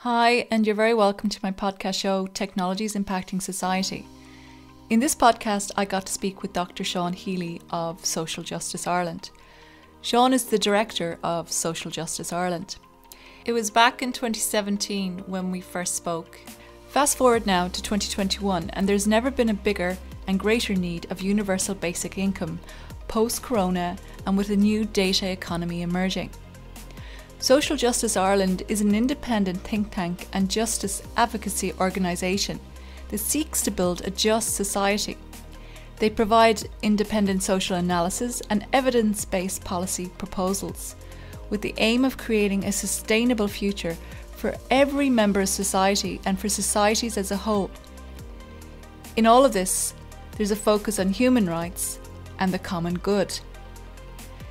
Hi, and you're very welcome to my podcast show, Technologies Impacting Society. In this podcast, I got to speak with Dr. Healy of Social Justice Ireland. Sean is the director of Social Justice Ireland. It was back in 2017 when we first spoke. Fast forward now to 2021, and there's never been a bigger and greater need of universal basic income post-corona and with a new data economy emerging. Social Justice Ireland is an independent think tank and justice advocacy organisation that seeks to build a just society. They provide independent social analysis and evidence-based policy proposals with the aim of creating a sustainable future for every member of society and for societies as a whole. In all of this, there's a focus on human rights and the common good.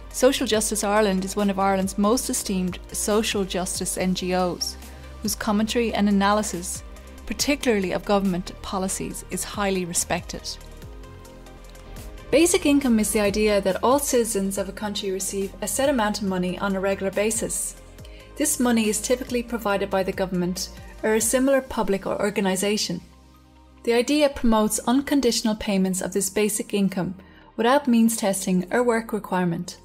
Social Justice Ireland is one of Ireland's most esteemed social justice NGOs, whose commentary and analysis, particularly of government policies, is highly respected. Basic income is the idea that all citizens of a country receive a set amount of money on a regular basis. This money is typically provided by the government or a similar public or organisation. The idea promotes unconditional payments of this basic income without means testing or work requirement.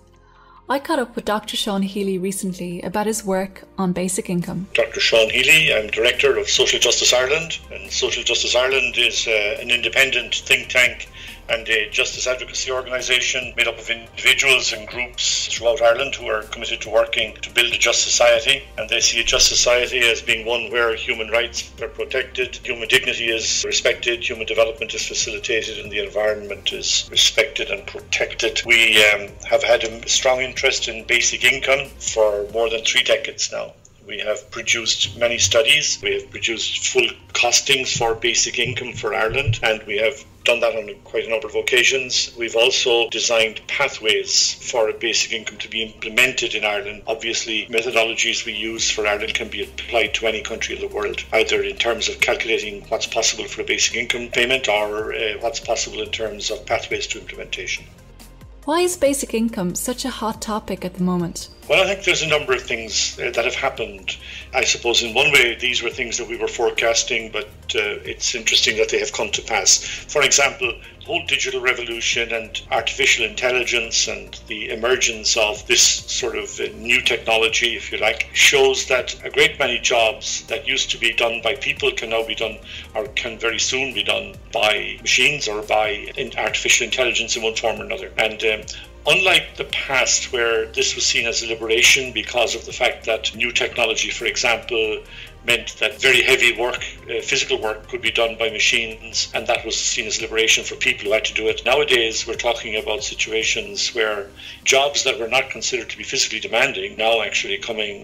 I caught up with Dr. Sean Healy recently about his work on basic income. Dr. Sean Healy, I'm Director of Social Justice Ireland, and Social Justice Ireland is an independent think tank and a justice advocacy organisation made up of individuals and groups throughout Ireland who are committed to working to build a just society, and they see a just society as being one where human rights are protected, human dignity is respected, human development is facilitated, and the environment is respected and protected. We have had a strong interest in basic income for more than 3 decades now. We have produced many studies, we have produced full costings for basic income for Ireland, and we have done that on quite a number of occasions. We've also designed pathways for a basic income to be implemented in Ireland. Obviously, methodologies we use for Ireland can be applied to any country in the world, either in terms of calculating what's possible for a basic income payment or what's possible in terms of pathways to implementation. Why is basic income such a hot topic at the moment? Well, I think there's a number of things that have happened. I suppose in one way these were things that we were forecasting, but it's interesting that they have come to pass. For example, the whole digital revolution and artificial intelligence and the emergence of this sort of new technology, if you like, shows that a great many jobs that used to be done by people can now be done, or can very soon be done, by machines or by artificial intelligence in one form or another. And unlike the past, where this was seen as a liberation because of the fact that new technology, for example, meant that very heavy work, physical work, could be done by machines, and that was seen as liberation for people who had to do it. Nowadays, we're talking about situations where jobs that were not considered to be physically demanding now actually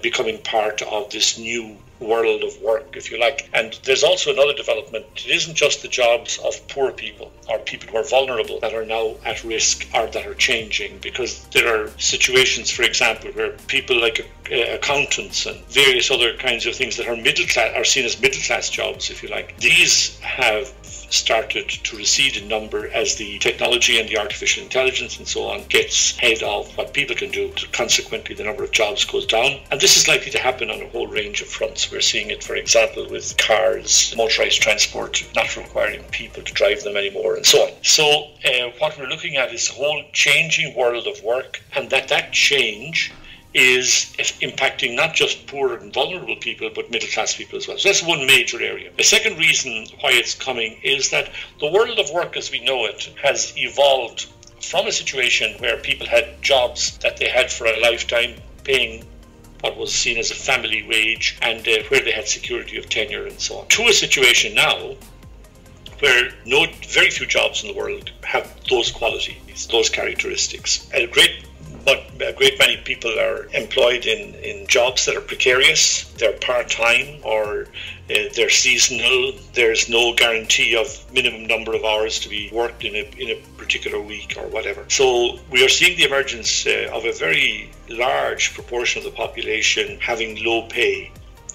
becoming part of this new world of work, if you like. And there's also another development. It isn't just the jobs of poor people or people who are vulnerable that are now at risk or that are changing, because there are situations, for example, where people like accountants and various other kinds of things that are middle class, are seen as middle class jobs, if you like. These have started to recede in number as the technology and the artificial intelligence and so on gets ahead of what people can do. Consequently, the number of jobs goes down, and this is likely to happen on a whole range of fronts. We're seeing it, for example, with cars, motorised transport, not requiring people to drive them anymore, and so on. So what we're looking at is a whole changing world of work, and that change is impacting not just poor and vulnerable people, but middle class people as well. So that's one major area. The second reason why it's coming is that the world of work as we know it has evolved from a situation where people had jobs that they had for a lifetime, paying what was seen as a family wage, and where they had security of tenure and so on, to a situation now where very few jobs in the world have those qualities, those characteristics. A great many people are employed in jobs that are precarious, they're part-time, or they're seasonal. There's no guarantee of minimum number of hours to be worked in a particular week or whatever. So we are seeing the emergence of a very large proportion of the population having low pay.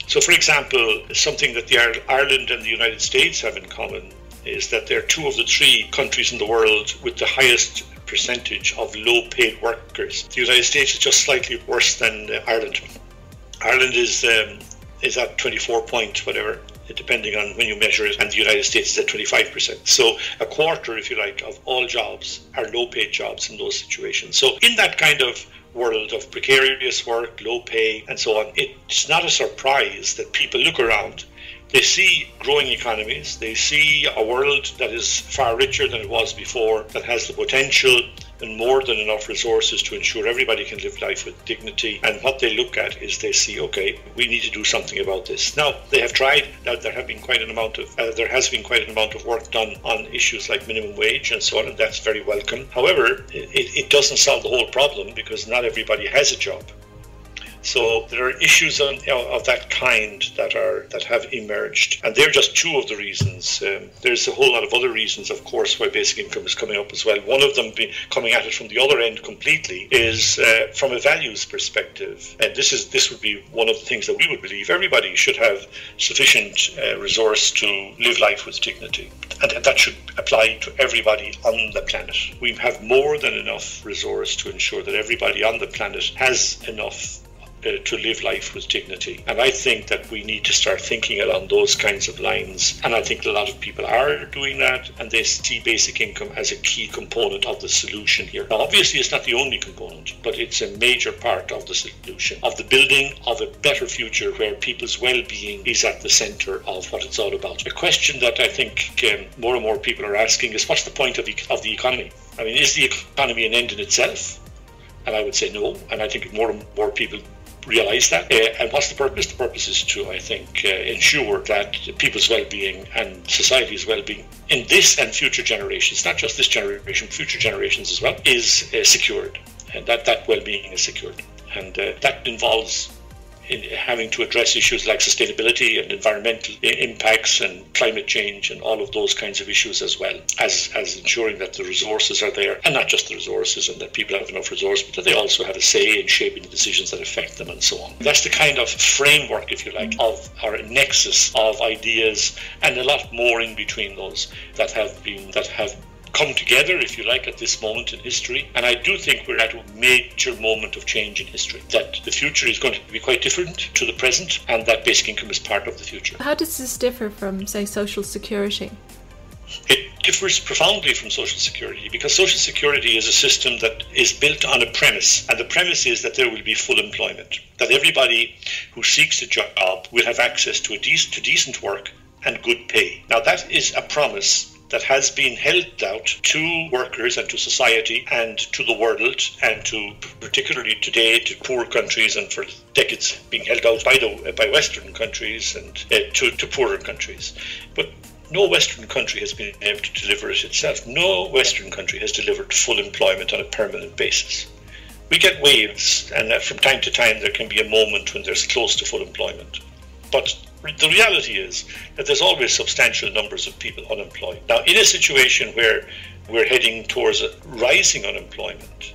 So, for example, something that Ireland and the United States have in common is that they're 2 of the 3 countries in the world with the highest percentage of low-paid workers. The United States is just slightly worse than Ireland. Ireland is is at 24 point whatever, depending on when you measure it, and the United States is at 25%. So a quarter, if you like, of all jobs are low-paid jobs in those situations. So in that kind of world of precarious work, low pay, and so on, it's not a surprise that people look around. They see growing economies, they see a world that is far richer than it was before, that has the potential and more than enough resources to ensure everybody can live life with dignity. And what they look at is they see, okay, we need to do something about this. Now, they have tried. There has been quite an amount of work done on issues like minimum wage and so on, and that's very welcome. However, it doesn't solve the whole problem, because not everybody has a job. So there are issues of that kind that have emerged, and they're just two of the reasons. There's a whole lot of other reasons, of course, why basic income is coming up as well. One of them coming at it from the other end completely is from a values perspective, and this would be one of the things that we would believe everybody should have sufficient resource to live life with dignity, and that should apply to everybody on the planet. We have more than enough resource to ensure that everybody on the planet has enough to live life with dignity. And I think that we need to start thinking along those kinds of lines. And I think a lot of people are doing that, and they see basic income as a key component of the solution here. Now, obviously, it's not the only component, but it's a major part of the solution, of the building of a better future where people's well-being is at the center of what it's all about. A question that I think more and more people are asking is, what's the point of the economy? I mean, is the economy an end in itself? And I would say no. And I think more and more people realise that. And what's the purpose? The purpose is to, I think, ensure that people's well-being and society's well-being in this and future generations, not just this generation, future generations as well, is secured. And that well-being is secured. And that involves in having to address issues like sustainability and environmental impacts and climate change and all of those kinds of issues, as well as ensuring that the resources are there, and not just the resources, and that people have enough resource, but that they also have a say in shaping the decisions that affect them and so on. That's the kind of framework, if you like, of our nexus of ideas, and a lot more in between those that have come together, if you like, at this moment in history. And I do think we're at a major moment of change in history, that the future is going to be quite different to the present, and that basic income is part of the future. How does this differ from, say, social security? It differs profoundly from social security, because social security is a system that is built on a premise, and the premise is that there will be full employment, that everybody who seeks a job will have access to decent work and good pay. Now, that is a promise that has been held out to workers and to society and to the world, and to, particularly today, to poor countries, and for decades being held out by Western countries and to poorer countries. But no Western country has been able to deliver it itself. No Western country has delivered full employment on a permanent basis. We get waves, and from time to time there can be a moment when there's close to full employment. But the reality is that there's always substantial numbers of people unemployed. Now, in a situation where we're heading towards a rising unemployment,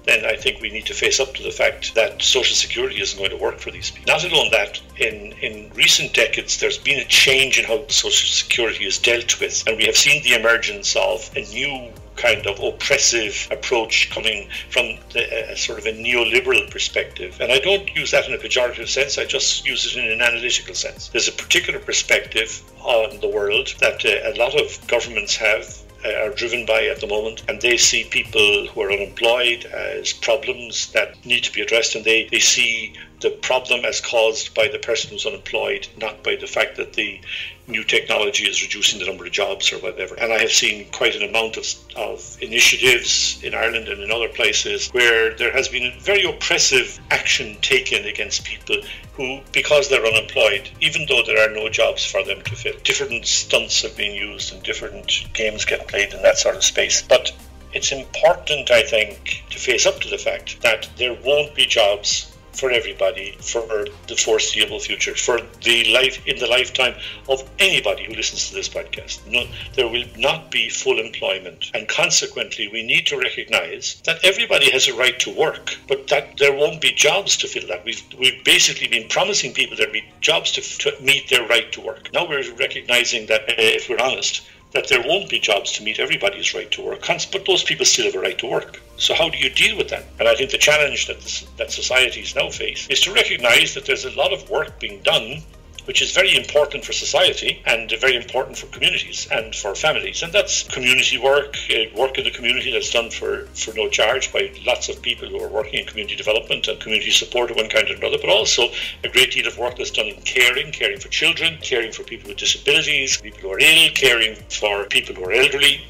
then I think we need to face up to the fact that Social Security isn't going to work for these people. Not alone that, in recent decades, there's been a change in how Social Security is dealt with, and we have seen the emergence of a new kind of oppressive approach coming from a sort of a neoliberal perspective. And I don't use that in a pejorative sense, I just use it in an analytical sense. There's a particular perspective on the world that a lot of governments are driven by at the moment, and they see people who are unemployed as problems that need to be addressed, and they see the problem as caused by the person who's unemployed, not by the fact that the new technology is reducing the number of jobs or whatever. And I have seen quite an amount of initiatives in Ireland and in other places where there has been very oppressive action taken against people who, because they're unemployed, even though there are no jobs for them to fill, different stunts have been used and different games get played in that sort of space. But it's important, I think, to face up to the fact that there won't be jobs for everybody for the foreseeable future, in the lifetime of anybody who listens to this podcast. No, there will not be full employment, and consequently we need to recognize that everybody has a right to work, but that there won't be jobs to fill that. We've basically been promising people there'll be jobs to meet their right to work. Now we're recognizing that, if we're honest, that there won't be jobs to meet everybody's right to work, but those people still have a right to work. So how do you deal with that? And I think the challenge that societies now face is to recognise that there's a lot of work being done which is very important for society and very important for communities and for families. And that's community work, work in the community that's done for no charge by lots of people who are working in community development and community support of one kind or another, but also a great deal of work that's done in caring for children, caring for people with disabilities, people who are ill, caring for people who are elderly,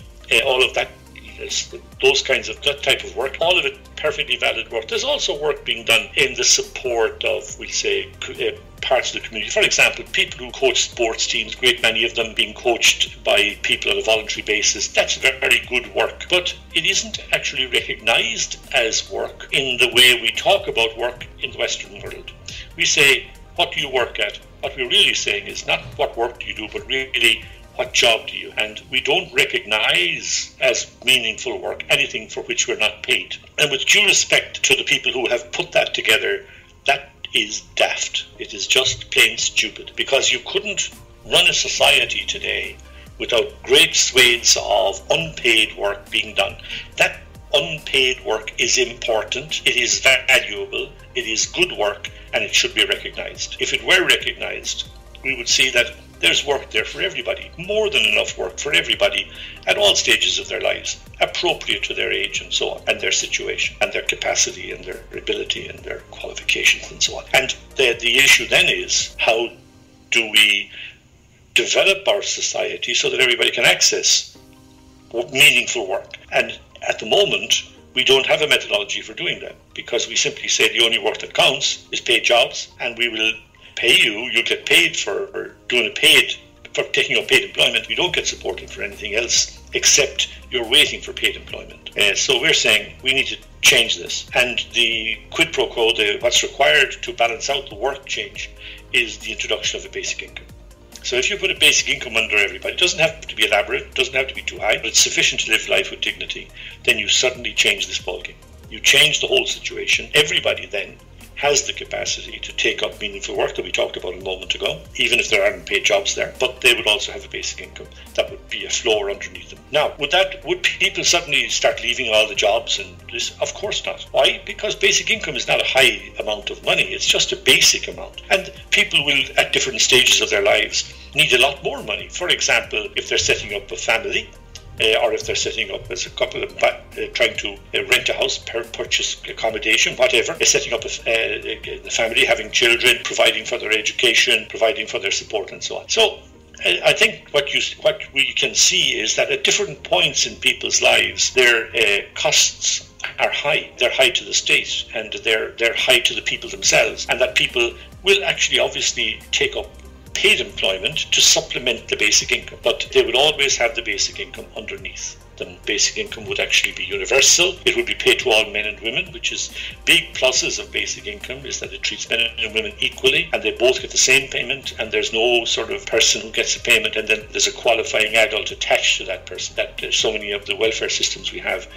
all of that. That type of work, all of it perfectly valid work. There's also work being done in the support of, we'll say, parts of the community. For example, people who coach sports teams, great many of them being coached by people on a voluntary basis. That's very good work, but it isn't actually recognised as work in the way we talk about work in the Western world. We say, what do you work at? What we're really saying is not what work do you do, but really, what job do you? And we don't recognise as meaningful work anything for which we're not paid. And with due respect to the people who have put that together, that is daft. It is just plain stupid, because you couldn't run a society today without great swathes of unpaid work being done. That unpaid work is important, it is valuable, it is good work, and it should be recognised. If it were recognised, we would see that there's work there for everybody, more than enough work for everybody at all stages of their lives, appropriate to their age and so on, and their situation, and their capacity, and their ability, and their qualifications, and so on. And the issue then is, how do we develop our society so that everybody can access meaningful work? And at the moment, we don't have a methodology for doing that, because we simply say the only work that counts is paid jobs, and we will pay you'll get paid for taking up paid employment. We don't get supported for anything else except you're waiting for paid employment. So we're saying we need to change this. And the quid pro quo, what's required to balance out the work change, is the introduction of a basic income. So if you put a basic income under everybody, it doesn't have to be elaborate, it doesn't have to be too high, but it's sufficient to live life with dignity, then you suddenly change this ballgame. You change the whole situation. Everybody then has the capacity to take up meaningful work that we talked about a moment ago, even if there aren't paid jobs there, but they would also have a basic income. That would be a floor underneath them. Now, would people suddenly start leaving all the jobs and this? Of course not. Why? Because basic income is not a high amount of money, it's just a basic amount. And people will, at different stages of their lives, need a lot more money. For example, if they're setting up a family, or if they're setting up as a couple trying to rent a house, purchase accommodation, whatever, they're setting up the family, having children, providing for their education, providing for their support, and so on. So I think what we can see is that at different points in people's lives, their costs are high. They're high to the state, and they're high to the people themselves, and that people will actually obviously take up paid employment to supplement the basic income, but they would always have the basic income underneath. The basic income would actually be universal. It would be paid to all men and women, which is big pluses of basic income, is that it treats men and women equally, and they both get the same payment, and there's no sort of person who gets a payment and then there's a qualifying adult attached to that person that so many of the welfare systems we have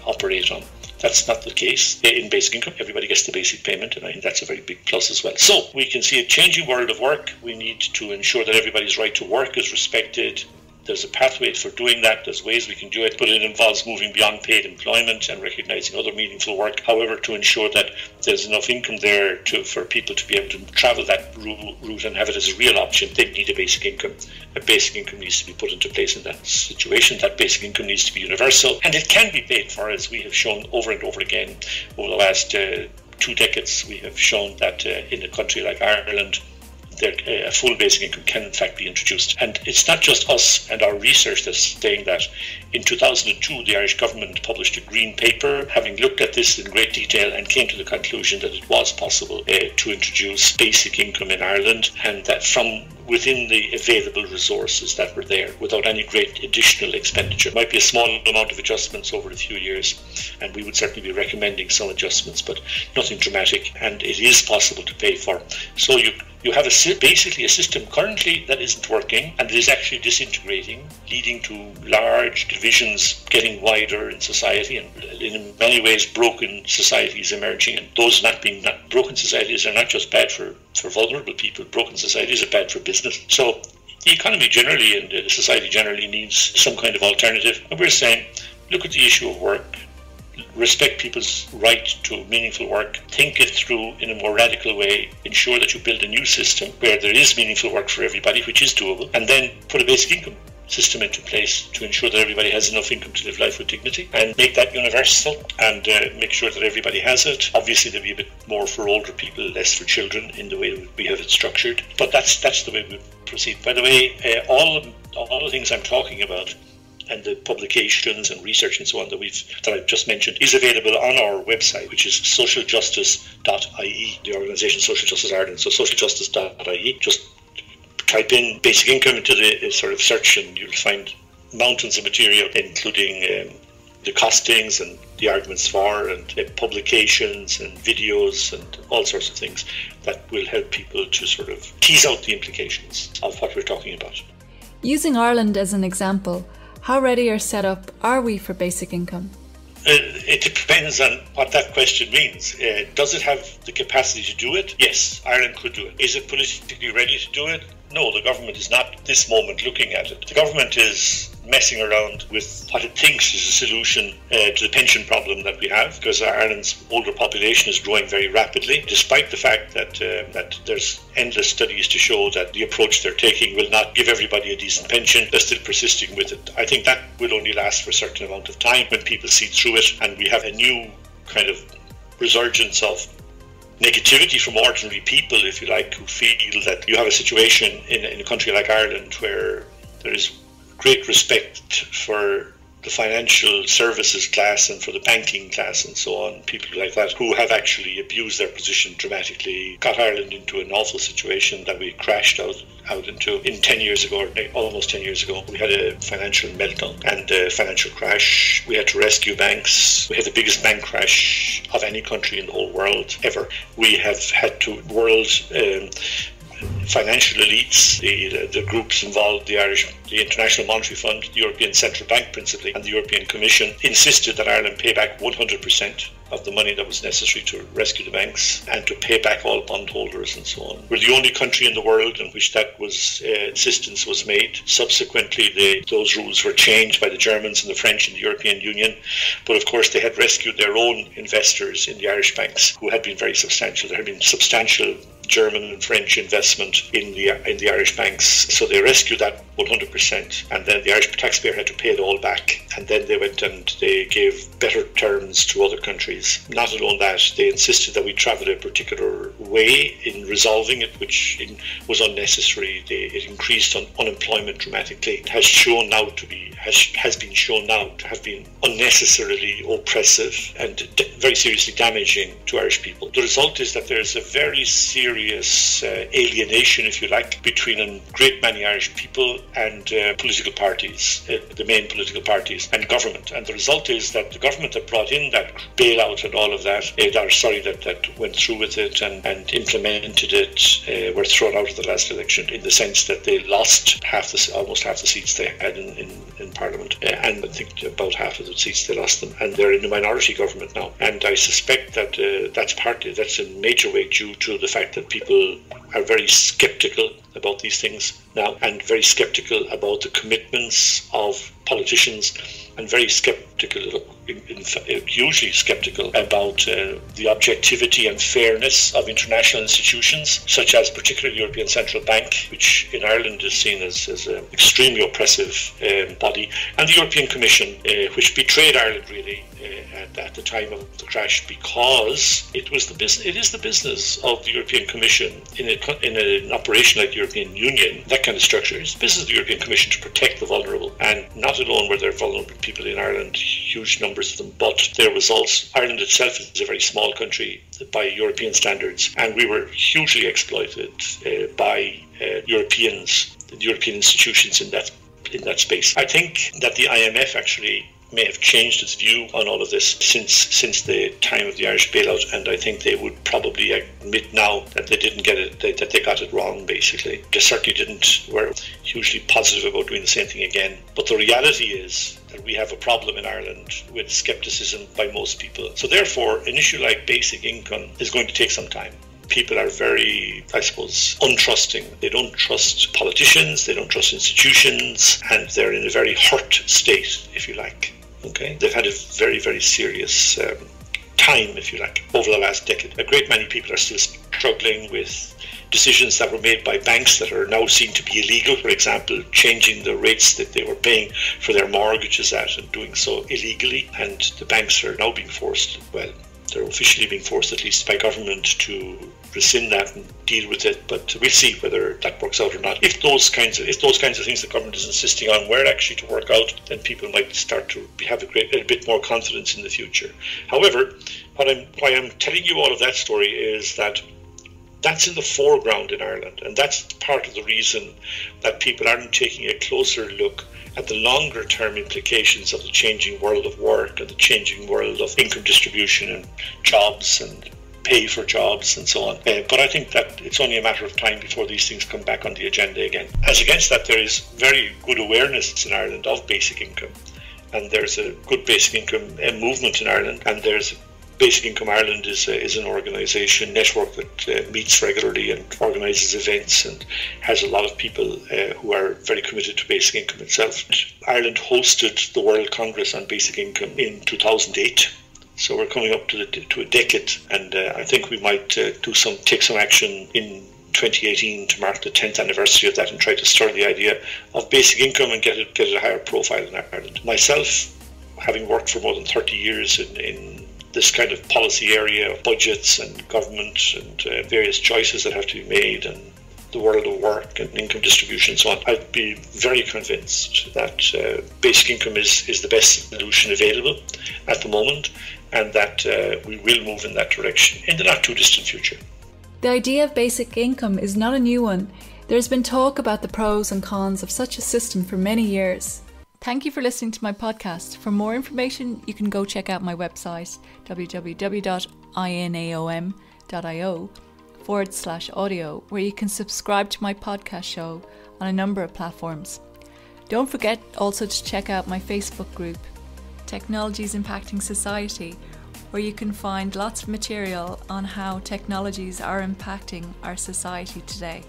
operate on. That's not the case in basic income. Everybody gets the basic payment, and I think that's a very big plus as well. So we can see a changing world of work. We need to ensure that everybody's right to work is respected. There's a pathway for doing that. There's ways we can do it, but it involves moving beyond paid employment and recognising other meaningful work. However, to ensure that there's enough income there for people to be able to travel that route and have it as a real option, they need a basic income. A basic income needs to be put into place in that situation. That basic income needs to be universal, and it can be paid for, as we have shown over and over again over the last 2 decades. We have shown that in a country like Ireland, a full basic income can in fact be introduced. And it's not just us and our research that's saying that. In 2002, the Irish government published a green paper having looked at this in great detail and came to the conclusion that it was possible to introduce basic income in Ireland, and that from within the available resources that were there without any great additional expenditure. It might be a small amount of adjustments over a few years, and we would certainly be recommending some adjustments, but nothing dramatic, and it is possible to pay for. So you have basically a system currently that isn't working, and it is actually disintegrating, leading to large divisions getting wider in society, and in many ways broken societies emerging. And those broken societies are not just bad for vulnerable people. Broken societies are bad for business. So the economy generally and the society generally needs some kind of alternative. And we're saying, look at the issue of work, respect people's right to meaningful work, think it through in a more radical way, ensure that you build a new system where there is meaningful work for everybody, which is doable, and then put a basic income system into place to ensure that everybody has enough income to live life with dignity, and make that universal and make sure that everybody has it. Obviously there'll be a bit more for older people, less for children in the way we have it structured, but that's the way we proceed. By the way, all the things I'm talking about and the publications and research and so on that I've just mentioned is available on our website, which is socialjustice.ie, the organisation Social Justice Ireland. So socialjustice.ie, just type in basic income into the sort of search and you'll find mountains of material, including the costings and the arguments for, and publications and videos and all sorts of things that will help people to sort of tease out the implications of what we're talking about. Using Ireland as an example, how ready or set up are we for basic income? It depends on what that question means. Does it have the capacity to do it? Yes, Ireland could do it. Is it politically ready to do it? No, the government is not at this moment looking at it. The government is messing around with what it thinks is a solution to the pension problem that we have, because Ireland's older population is growing very rapidly, despite the fact that there's endless studies to show that the approach they're taking will not give everybody a decent pension. They're still persisting with it. I think that will only last for a certain amount of time when people see through it, and we have a new kind of resurgence of negativity from ordinary people, if you like, who feel that you have a situation in a country like Ireland where there is great respect for the financial services class and for the banking class and so on, people like that who have actually abused their position dramatically, got Ireland into an awful situation that we crashed out into in 10 years ago, or almost 10 years ago. We had a financial meltdown and a financial crash. We had to rescue banks. We had the biggest bank crash of any country in the whole world ever. We have had to financial elites, the groups involved, the International Monetary Fund, the European Central Bank principally, and the European Commission insisted that Ireland pay back 100% of the money that was necessary to rescue the banks and to pay back all bondholders and so on. We're the only country in the world in which that insistence was made. Subsequently, those rules were changed by the Germans and the French in the European Union, but of course they had rescued their own investors in the Irish banks, who had been very substantial. There had been substantial German and French investment in the Irish banks, so they rescued that 100%, and then the Irish taxpayer had to pay it all back, and then they went and they gave better terms to other countries. Not alone that, they insisted that we travel a particular way in resolving it, which was unnecessary. It increased unemployment dramatically. It has been shown now to have been unnecessarily oppressive and very seriously damaging to Irish people. The result is that there's a very serious alienation, if you like, between a great many Irish people and political parties, the main political parties, and government. And the result is that the government that brought in that bailout and all of that, that went through with it and implemented it, were thrown out of the last election, in the sense that they lost almost half the seats they had in Parliament, and I think about half of the seats they lost them, and they're in a minority government now. And I suspect that that's in major way due to the fact that people are very sceptical about these things now, and very sceptical about the commitments of politicians, and very sceptical, hugely sceptical about the objectivity and fairness of international institutions, such as particularly the European Central Bank, which in Ireland is seen as an extremely oppressive body, and the European Commission, which betrayed Ireland really at the time of the crash, because it is the business of the European Commission in an operation like the European Union, that kind of structure. It's the business of the European Commission to protect the vulnerable, and not alone were there vulnerable people in Ireland, huge numbers of them, but their results. Ireland itself is a very small country by European standards, and we were hugely exploited by Europeans, the European institutions in that space. I think that the IMF actually may have changed its view on all of this since the time of the Irish bailout, and I think they would probably admit now that they didn't get it, that they got it wrong, basically. They certainly were hugely positive about doing the same thing again. But the reality is that we have a problem in Ireland with scepticism by most people. So therefore, an issue like basic income is going to take some time. people are very, I suppose, untrusting. They don't trust politicians, they don't trust institutions, and they're in a very hurt state, if you like. Okay, they've had a very, very serious time, if you like, over the last decade. A great many people are still struggling with decisions that were made by banks that are now seen to be illegal. For example, changing the rates that they were paying for their mortgages at and doing so illegally. And the banks are now being forced, well, they're officially being forced, at least by government, to rescind that and deal with it. But we'll see whether that works out or not. If those kinds of things the government is insisting on were actually to work out, then people might start to have a bit more confidence in the future. However, why I'm telling you all of that story is that that's in the foreground in Ireland, and that's part of the reason that people aren't taking a closer look at the longer term implications of the changing world of work and the changing world of income distribution and jobs and pay for jobs and so on. But I think that it's only a matter of time before these things come back on the agenda again. As against that, there is very good awareness in Ireland of basic income, and there's a good basic income movement in Ireland, and there's Basic Income Ireland is an organisation, network that meets regularly and organises events and has a lot of people who are very committed to basic income itself. Ireland hosted the World Congress on Basic Income in 2008, so we're coming up to a decade, and I think we might take some action in 2018 to mark the 10th anniversary of that and try to stir the idea of basic income and get it a higher profile in Ireland. Myself, having worked for more than 30 years in this kind of policy area of budgets and government and various choices that have to be made and the world of work and income distribution and so on, I'd be very convinced that basic income is the best solution available at the moment, and that we will move in that direction in the not too distant future. The idea of basic income is not a new one. There has been talk about the pros and cons of such a system for many years. Thank you for listening to my podcast. For more information, you can go check out my website, www.inaom.io/audio, where you can subscribe to my podcast show on a number of platforms. Don't forget also to check out my Facebook group, Technologies Impacting Society, where you can find lots of material on how technologies are impacting our society today.